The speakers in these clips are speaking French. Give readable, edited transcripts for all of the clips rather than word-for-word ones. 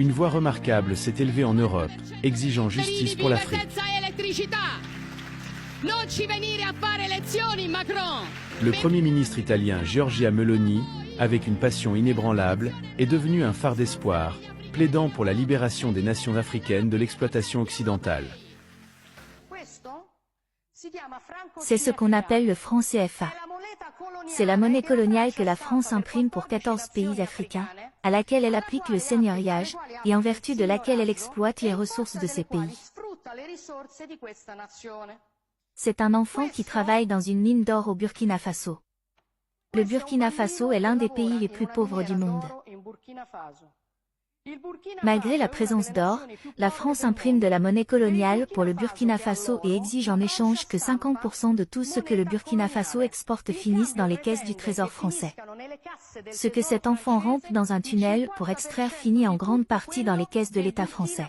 une voix remarquable s'est élevée en Europe, exigeant justice pour l'Afrique. Le Premier ministre italien Giorgia Meloni, avec une passion inébranlable, est devenu un phare d'espoir, plaidant pour la libération des nations africaines de l'exploitation occidentale. C'est ce qu'on appelle le franc CFA. C'est la monnaie coloniale que la France imprime pour 14 pays africains, à laquelle elle applique le seigneuriage, et en vertu de laquelle elle exploite les ressources de ces pays. C'est un enfant qui travaille dans une mine d'or au Burkina Faso. Le Burkina Faso est l'un des pays les plus pauvres du monde. Malgré la présence d'or, la France imprime de la monnaie coloniale pour le Burkina Faso et exige en échange que 50% de tout ce que le Burkina Faso exporte finisse dans les caisses du Trésor français. Ce que cet enfant rampe dans un tunnel pour extraire finit en grande partie dans les caisses de l'État français.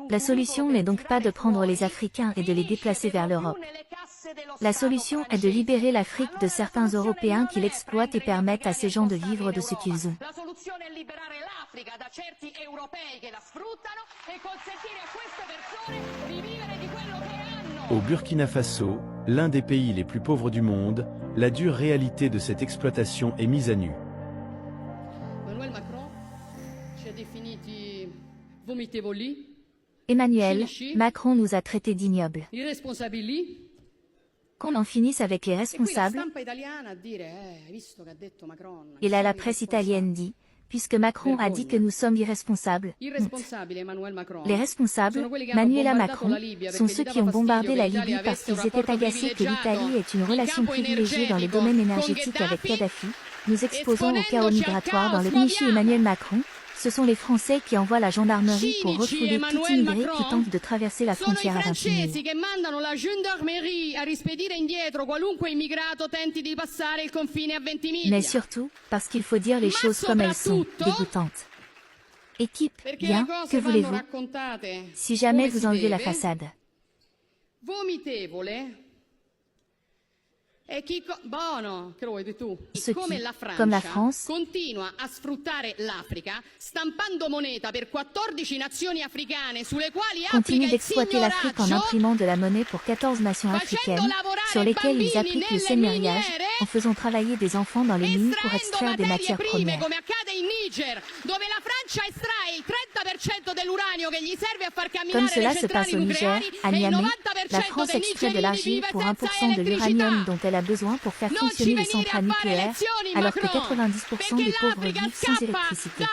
La solution n'est donc pas de prendre les Africains et de les déplacer vers l'Europe. La solution est de libérer l'Afrique de certains Européens qui l'exploitent et permettent à ces gens de vivre de ce qu'ils ont. Au Burkina Faso, l'un des pays les plus pauvres du monde, la dure réalité de cette exploitation est mise à nu. Emmanuel Macron nous a traités d'ignobles. Qu'on en finisse avec les responsables. Et là la presse italienne dit, puisque Macron a dit que nous sommes irresponsables. Les responsables, Manuela Macron, sont ceux qui ont bombardé la Libye parce qu'ils étaient agacés que l'Italie ait une relation privilégiée dans les domaines énergétiques avec Kadhafi, nous exposant au chaos migratoire dans le Nichi. Emmanuel Macron, ce sont les Français qui envoient la gendarmerie pour refouler tout immigré qui tente de traverser la frontière à 28 000. Mais surtout, parce qu'il faut dire les choses comme elles sont, dégoûtantes. Équipe, bien, que voulez-vous? Si jamais vous enlevez la façade. Ceux qui, comme la France, continuent d'exploiter l'Afrique en imprimant de la monnaie pour 14 nations africaines, sur lesquelles ils appliquent le seigneuriage, en faisant travailler des enfants dans les mines pour extraire des matières premières. Comme cela se passe au Niger, à Niamey, la France extrait de l'argile pour 1% de l'uranium dont elle a besoin pour faire fonctionner les centrales nucléaires, alors que 90% des pauvres vivent sans électricité.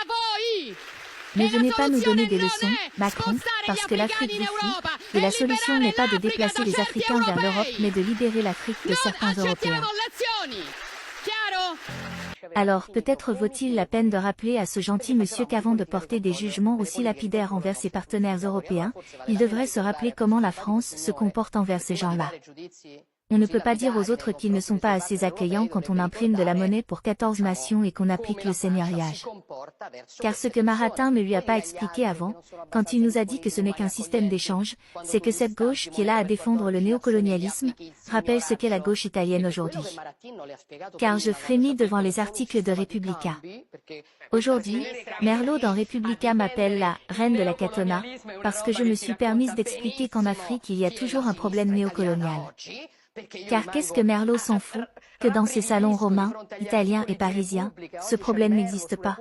Ne venez pas nous donner des leçons, Macron, parce que l'Afrique vous fuit, et la solution n'est pas de déplacer les Africains vers l'Europe mais de libérer l'Afrique de certains Européens. Alors peut-être vaut-il la peine de rappeler à ce gentil monsieur qu'avant de porter des jugements aussi lapidaires envers ses partenaires européens, il devrait se rappeler comment la France se comporte envers ces gens-là. On ne peut pas dire aux autres qu'ils ne sont pas assez accueillants quand on imprime de la monnaie pour 14 nations et qu'on applique le seigneuriage. Car ce que Maratin ne lui a pas expliqué avant, quand il nous a dit que ce n'est qu'un système d'échange, c'est que cette gauche qui est là à défendre le néocolonialisme, rappelle ce qu'est la gauche italienne aujourd'hui. Car je frémis devant les articles de Repubblica. Aujourd'hui, Merlot dans Repubblica m'appelle la « reine de la Catona » parce que je me suis permise d'expliquer qu'en Afrique il y a toujours un problème néocolonial. Car qu'est-ce que Merlot s'en fout, que dans ses salons romains, italiens et parisiens, ce problème n'existe pas.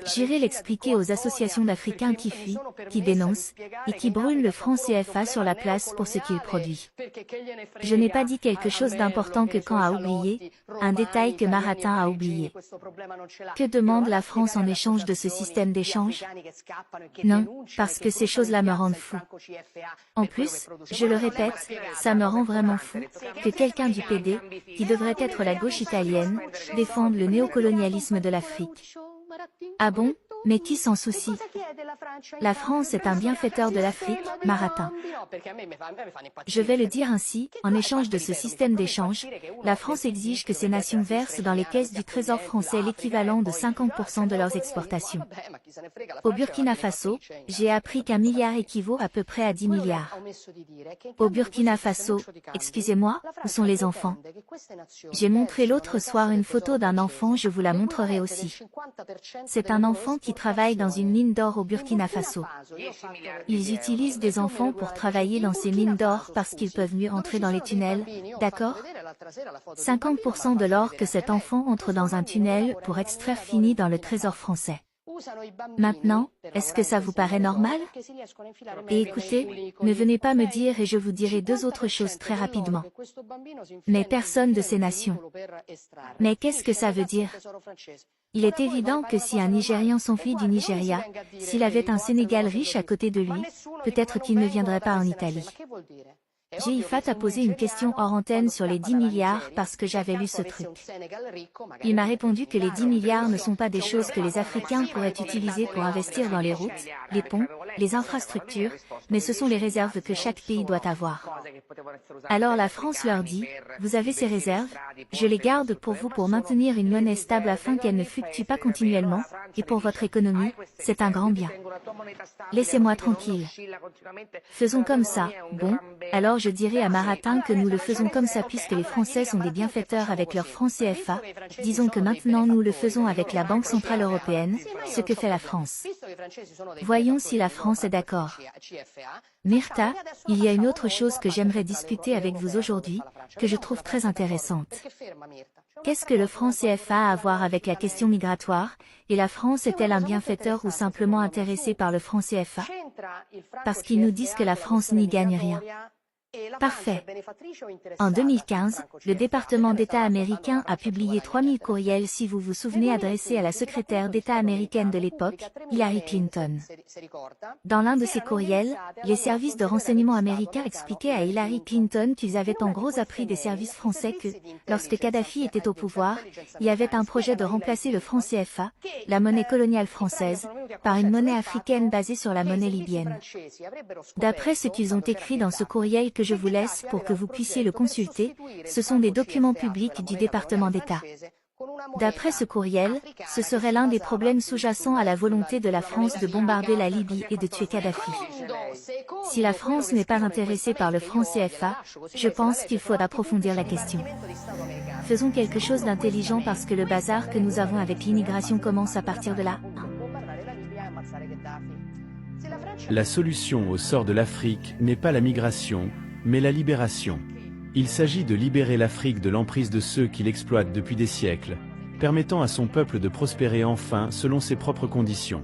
J'irai l'expliquer aux associations d'Africains qui fuient, qui dénoncent, et qui brûlent le franc CFA sur la place pour ce qu'il produit. Je n'ai pas dit quelque chose d'important que Caen a oublié, un détail que Maratin a oublié. Que demande la France en échange de ce système d'échange? Non, parce que ces choses-là me rendent fou. En plus, je le répète, ça me rend vraiment fou, que quelqu'un du PD, qui devrait être la gauche italienne, défende le néocolonialisme de l'Afrique. Ah bon? Mais qui s'en soucie? La France est un bienfaiteur de l'Afrique, Maratin. Je vais le dire ainsi, en échange de ce système d'échange, la France exige que ces nations versent dans les caisses du Trésor français l'équivalent de 50% de leurs exportations. Au Burkina Faso, j'ai appris qu'1 milliard équivaut à peu près à 10 milliards. Au Burkina Faso, excusez-moi, où sont les enfants? J'ai montré l'autre soir une photo d'un enfant, je vous la montrerai aussi. C'est un enfant qui travaille dans une mine d'or au Burkina Faso. Ils utilisent des enfants pour travailler dans ces mines d'or parce qu'ils peuvent mieux entrer dans les tunnels, d'accord? 50% de l'or que cet enfant entre dans un tunnel pour extraire finit dans le trésor français. Maintenant, est-ce que ça vous paraît normal? Et écoutez, ne venez pas me dire et je vous dirai deux autres choses très rapidement. Mais personne de ces nations. Mais qu'est-ce que ça veut dire? Il est évident que si un Nigérian s'enfuit du Nigeria, s'il avait un Sénégal riche à côté de lui, peut-être qu'il ne viendrait pas en Italie. Jifat a posé une question hors antenne sur les 10 milliards parce que j'avais lu ce truc. Il m'a répondu que les 10 milliards ne sont pas des choses que les Africains pourraient utiliser pour investir dans les routes, les ponts, les infrastructures, mais ce sont les réserves que chaque pays doit avoir. Alors la France leur dit, vous avez ces réserves, je les garde pour vous pour maintenir une monnaie stable afin qu'elle ne fluctue pas continuellement, et pour votre économie, c'est un grand bien. Laissez-moi tranquille. Faisons comme ça, bon, alors je dirais à Maratin que nous le faisons comme ça puisque les Français sont des bienfaiteurs avec leur franc CFA, disons que maintenant nous le faisons avec la Banque Centrale Européenne, ce que fait la France. Voyons si la France est d'accord. Myrtha, il y a une autre chose que j'aimerais discuter avec vous aujourd'hui, que je trouve très intéressante. Qu'est-ce que le franc CFA a à voir avec la question migratoire, et la France est-elle un bienfaiteur ou simplement intéressée par le franc CFA? Parce qu'ils nous disent que la France n'y gagne rien. Parfait. En 2015, le département d'État américain a publié 3000 courriels si vous vous souvenez adressés à la secrétaire d'État américaine de l'époque, Hillary Clinton. Dans l'un de ces courriels, les services de renseignement américains expliquaient à Hillary Clinton qu'ils avaient en gros appris des services français que, lorsque Kadhafi était au pouvoir, il y avait un projet de remplacer le franc CFA, la monnaie coloniale française, par une monnaie africaine basée sur la monnaie libyenne. D'après ce qu'ils ont écrit dans ce courriel que je vous laisse pour que vous puissiez le consulter, ce sont des documents publics du département d'État. D'après ce courriel, ce serait l'un des problèmes sous-jacents à la volonté de la France de bombarder la Libye et de tuer Kadhafi. Si la France n'est pas intéressée par le franc CFA, je pense qu'il faut approfondir la question. Faisons quelque chose d'intelligent parce que le bazar que nous avons avec l'immigration commence à partir de là. La solution au sort de l'Afrique n'est pas la migration, mais la libération. Il s'agit de libérer l'Afrique de l'emprise de ceux qui l'exploitent depuis des siècles, permettant à son peuple de prospérer enfin selon ses propres conditions.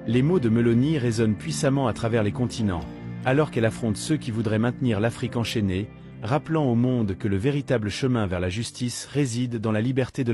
Les mots de Meloni résonnent puissamment à travers les continents, alors qu'elle affronte ceux qui voudraient maintenir l'Afrique enchaînée, rappelant au monde que le véritable chemin vers la justice réside dans la liberté de l'Afrique.